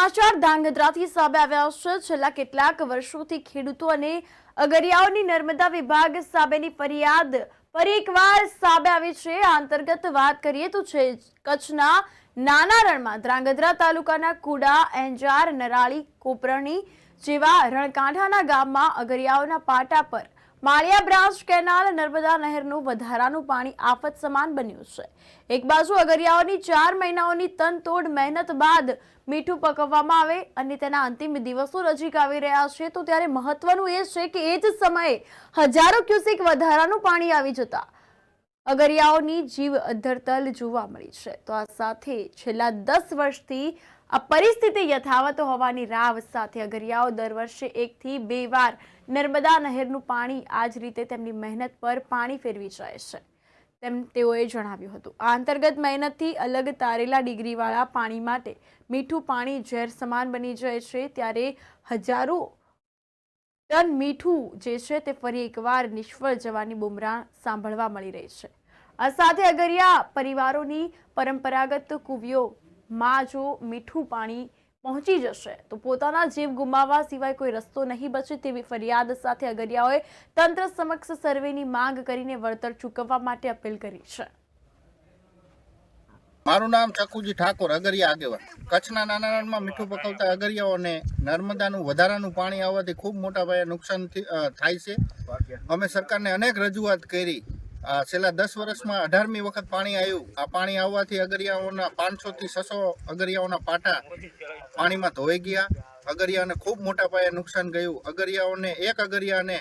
સમાચાર ધાંગધ્રાથી સામે આવ્યા છે। છેલ્લા કેટલાક વર્ષોથી ખેડૂતો અને અગરિયાઓની નર્મદા વિભાગ સામેની ફરિયાદ ફરી એકવાર સામે આવી છે। આ અંતર્ગત વાત કરીએ તો કચ્છના નાના રણમાં ધ્રાંગધ્રા તાલુકાના કુડા, એંજાર, નરાળી, કોપરણી જેવા રણકાંઠાના ગામમાં અગરિયાઓના પાટા પર માળિયા બ્રાન્ચ કેનાલ નર્મદા નહેરનું વધારાનું પાણી આફત સમાન બન્યું છે। એક બાજુ અગરિયાઓની 4 મહિનાઓની તનતોડ મહેનત બાદ મીઠું પકવવામાં આવે અને તેના અંતિમ દિવસો નજીક આવી રહ્યા છે, તો ત્યારે મહત્વનું એ છે કે એ જ સમયે હજારો ક્યુસેક વધારાનું પાણી આવી જતા અગરિયાઓની જીવ અદ્ધરતલ જોવા મળી છે। તો આ સાથે છેલ્લા 10 વર્ષથી આ પરિસ્થિતિ યથાવત હોવાની રાવ સાથે અગરિયાઓ દર વર્ષે 1 થી 2 વાર નર્મદા નહેરનું પાણી આ જ રીતે તેમની મહેનત પર પાણી ફેરવી જાય છે તેમ તેઓએ જણાવ્યું હતું। આ અંતર્ગત મહેનતથી અલગ તારેલા ડિગ્રીવાળા પાણી માટે મીઠું પાણી ઝેર સમાન બની જાય છે, ત્યારે હજારો ટન મીઠું જે છે તે ફરી એકવાર નિષ્ફળ જવાની બુમરાહ સાંભળવા મળી રહી છે। આ સાથે અગરિયા પરિવારોની પરંપરાગત કુવીઓમાં જો મીઠું પાણી પહોંચી જશે તો પોતાના જીવ ગુમાવવા સિવાય કોઈ રસ્તો નહીં બચે તેવી ફરિયાદ સાથે અગરિયાઓએ તંત્ર સમક્ષ સર્વેની માંગ કરીને વળતર ચૂકવવા માટે અપીલ કરી છે। મારું નામ ચકુજી ઠાકોર, અગરિયા આગેવાન। કચ્છના નાના રણમાં મીઠું પકવતા અગરિયાઓને નર્મદાનું વધારાનું પાણી આવવાથી ખૂબ મોટા પાયે નુકસાન થાય છે। અમે સરકારને અનેક રજૂઆત કરી। છેલ્લા 10 વર્ષમાં 18મી વખત પાણી આવ્યું। આ પાણી આવવાથી અગરિયાઓના 500 થી 600 અગરિયાઓના પાટા પાણીમાં ધોઈ ગયા। અગરિયાને ખૂબ મોટા પાયે નુકસાન ગયું। અગરિયાઓને એક અગરિયાને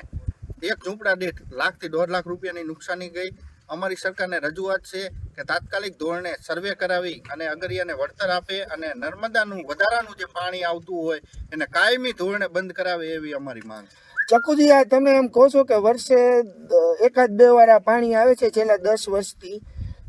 એક ઝૂંપડા દીઠ લાખ થી 1.5 લાખ રૂપિયાની નુકસાની ગઈ। અમારી સરકારને રજૂઆત છે કે તાત્કાલિક ધોરણે સર્વે કરાવી અને અગરિયાને વળતર આપે અને નર્મદાનું વધારાનું જે પાણી આવતું હોય એને કાયમી ધોરણે બંધ કરાવે એવી અમારી માંગ છે। ચકુજી, આ તમે એમ કહો છો કે વર્ષે 1-2 વાર આ પાણી આવે છે છેલ્લા 10 વર્ષથી,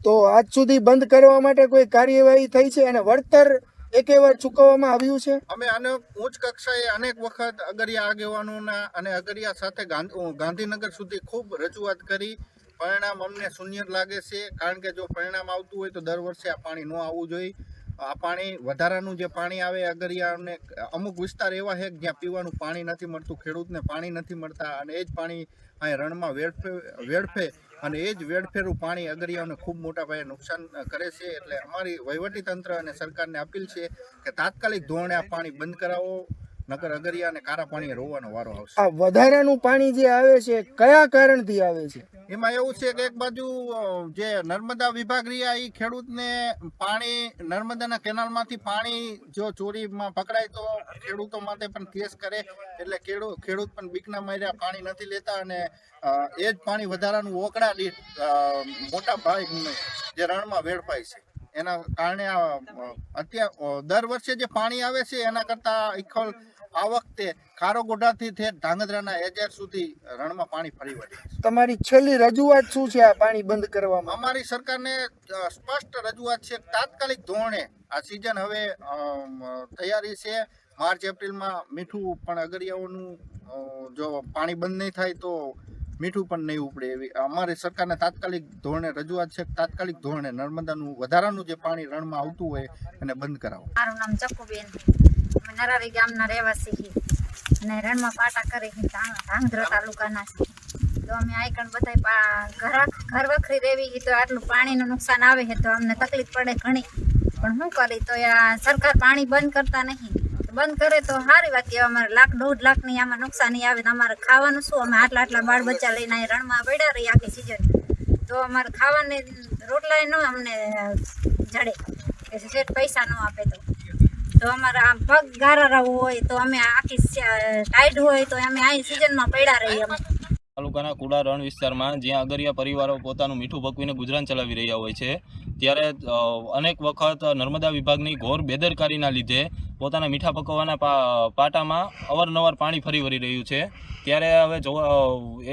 તો આજ સુધી બંધ કરવા માટે કોઈ કાર્યવાહી થઈ છે અને વળતર એકેવાર ચૂકવવામાં આવ્યું છે? અમે અનેક ઉચ્ચ કક્ષાએ અનેક વખત અગરિયા આગેવાનોના અને અગરિયા સાથે ગાંધીનગર સુધી ખૂબ રજૂઆત કરી। પરિણામ અમને શૂન્ય લાગે છે, કારણ કે જો પરિણામ આવતું હોય તો દર વર્ષે આ પાણી ન આવવું જોઈએ। આ પાણી વધારાનું જે પાણી આવે અગરિયાને અમુક વિસ્તાર એવા છે જ્યાં પીવાનું પાણી નથી મળતું, ખેડૂતને પાણી નથી મળતા અને એ જ પાણી અહીં રણમાં વેડફે અને એ જ વેડફેરું પાણી અગરિયાઓને ખૂબ મોટા પાયે નુકસાન કરે છે। એટલે અમારી વહીવટીતંત્ર અને સરકારને અપીલ છે કે તાત્કાલિક ધોરણે આ પાણી બંધ કરાવો, નકર અગરિયાને કારા પાણીએ રોવાનો વારો આવશે। આ વધારાનું પાણી જે આવે છે કયા કારણથી આવે છે? એમાં એવું છે કે એક બાજુ જે નર્મદા વિભાગ રહ્યા એ ખેડૂતને પાણી નર્મદાના કેનાલમાંથી પાણી જો ચોરીમાં પકડાય તો ખેડૂતો માટે પણ કેસ કરે, એટલે ખેડૂત પણ બીકના માર્યા પાણી નથી લેતા અને એ જ પાણી વધારાનું ઓકળા દીઠ મોટા ભાઈ જે રણમાં વેડફાય છે। એના કારણે અત્યારે દર વર્ષે જે પાણી આવે છે એના કરતાં ઇખોલ આ વખતે ખારોગોઢાથી ધાંગધ્રાના એજાર સુધી રણમાં પાણી ફરી વળ્યું। તમારી છેલ્લી રજૂઆત શું છે આ પાણી બંધ કરવામાં? અમારી સરકારને સ્પષ્ટ રજૂઆત છે તાત્કાલિક ધોરણે આ સિઝન હવે તૈયારી છે। માર્ચ એપ્રિલમાં મીઠું પણ અગરિયાઓનું જો પાણી બંધ નહીં થાય તો મીઠું પણ નહીં ઉપડે એવી અમારી સરકારને તાત્કાલિક ધોરણે રજૂઆત છે। તાત્કાલિક ધોરણે નર્મદાનું વધારાનું જે પાણી રણમાં આવતું હોય એને બંધ કરાવો। મારું નામ ચકુબેન, અમે નરારી ગામના રહેવાસી અને રણમાં પાટા કરી ધાંગધ્રા તાલુકાના છે। તો અમે આઈકણ બધા ઘર વખરી રેવી તો આટલું પાણીનું નુકસાન આવે છે તો અમને તકલીફ પડે ઘણી, પણ શું કરી તો આ સરકાર પાણી બંધ કરતા નહીં। બંધ કરે તો સારી વાત કહેવાય। અમારે 1.5 લાખની આમાં નુકસાની આવે તો અમારે ખાવાનું શું? અમે આટલા બાળ બચ્ચા લઈને રણમાં પડ્યા રહી આખી સિઝન, તો અમારે ખાવાની રોટલા ન અમને જડે કે શેઠ પૈસા ન આપે તો અમારા આમ પગ ગારા હોય તો અમે આખી ટાઈટ હોય તો અમે આ સિઝનમાં પડ્યા રહીએ। અમે તાલુકાના કુડા રણ વિસ્તારમાં જ્યાં અગરિયા પરિવારો પોતાનું મીઠું પકવીને ગુજરાન ચલાવી રહ્યા હોય છે, ત્યારે અનેક વખત નર્મદા વિભાગની ઘોર બેદરકારીના લીધે પોતાના મીઠા પકવવાના પાટામાં અવારનવાર પાણી ફરી વળી રહ્યું છે। ત્યારે હવે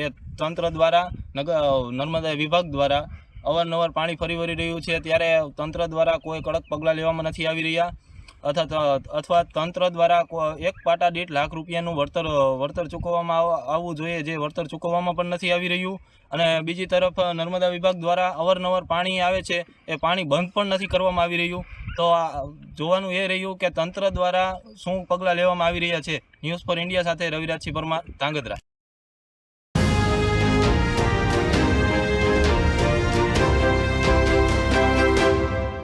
એ તંત્ર દ્વારા નર્મદા વિભાગ દ્વારા અવારનવાર પાણી ફરી વળી રહ્યું છે, ત્યારે તંત્ર દ્વારા કોઈ કડક પગલાં લેવામાં નથી આવી રહ્યા। અથવા તંત્ર દ્વારા એક પાટા દીઠ લાખ રૂપિયાનું વળતર ચૂકવવામાં આવવું જોઈએ, જે વળતર ચૂકવવામાં પણ નથી આવી રહ્યું. અને બીજી તરફ નર્મદા વિભાગ દ્વારા અવારનવાર પાણી આવે છે, એ પાણી બંધ પણ નથી કરવામાં આવી રહ્યું. તો આ જોવાનું એ રહ્યું કે તંત્ર દ્વારા શું પગલાં લેવામાં આવી રહ્યા છે. ન્યૂઝ ફોર ઇન્ડિયા સાથે રવિરાજસિંહ પરમાર, ધાંગધ્રા.